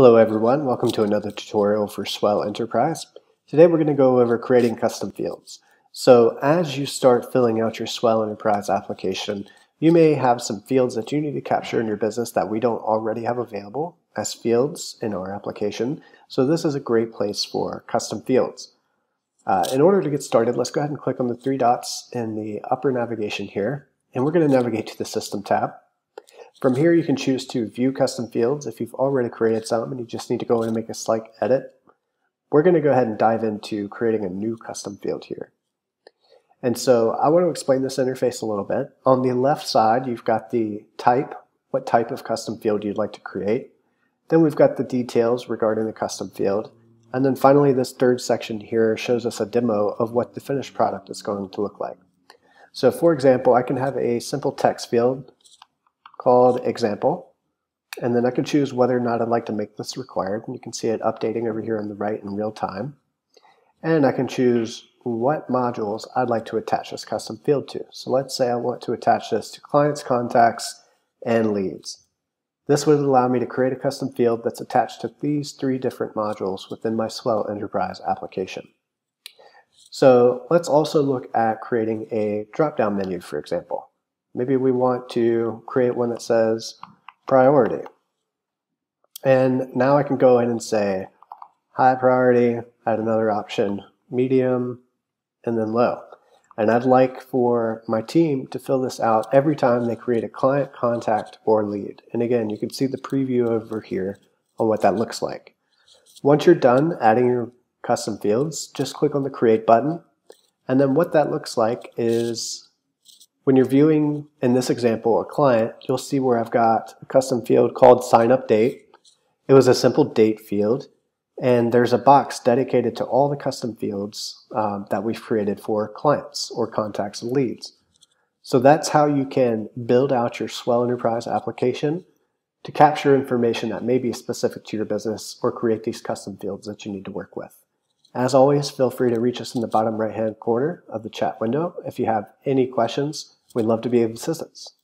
Hello everyone, welcome to another tutorial for SWELLEnterprise. Today we're going to go over creating custom fields. So as you start filling out your SWELLEnterprise application, you may have some fields that you need to capture in your business that we don't already have available as fields in our application. So this is a great place for custom fields. In order to get started, let's go ahead and click on the three dots in the upper navigation here, and we're going to navigate to the System tab. From here, you can choose to view custom fields if you've already created some and you just need to go in and make a slight edit. We're going to go ahead and dive into creating a new custom field here. And so I want to explain this interface a little bit. On the left side, you've got the type, what type of custom field you'd like to create. Then we've got the details regarding the custom field. And then finally, this third section here shows us a demo of what the finished product is going to look like. So for example, I can have a simple text field called example, and then I can choose whether or not I'd like to make this required, and you can see it updating over here on the right in real time. And I can choose what modules I'd like to attach this custom field to. So let's say I want to attach this to clients, contacts, and leads. This would allow me to create a custom field that's attached to these three different modules within my SWELLEnterprise application. So let's also look at creating a drop-down menu, for example. Maybe we want to create one that says priority. And now I can go in and say high priority, add another option, medium, and then low. And I'd like for my team to fill this out every time they create a client, contact, or lead. And again, you can see the preview over here on what that looks like. Once you're done adding your custom fields, just click on the Create button. And then what that looks like is when you're viewing, in this example, a client, you'll see where I've got a custom field called Sign Up Date. It was a simple date field, and there's a box dedicated to all the custom fields that we've created for clients or contacts and leads. So that's how you can build out your SWELLEnterprise application to capture information that may be specific to your business or create these custom fields that you need to work with. As always, feel free to reach us in the bottom right-hand corner of the chat window if you have any questions. We'd love to be of assistance.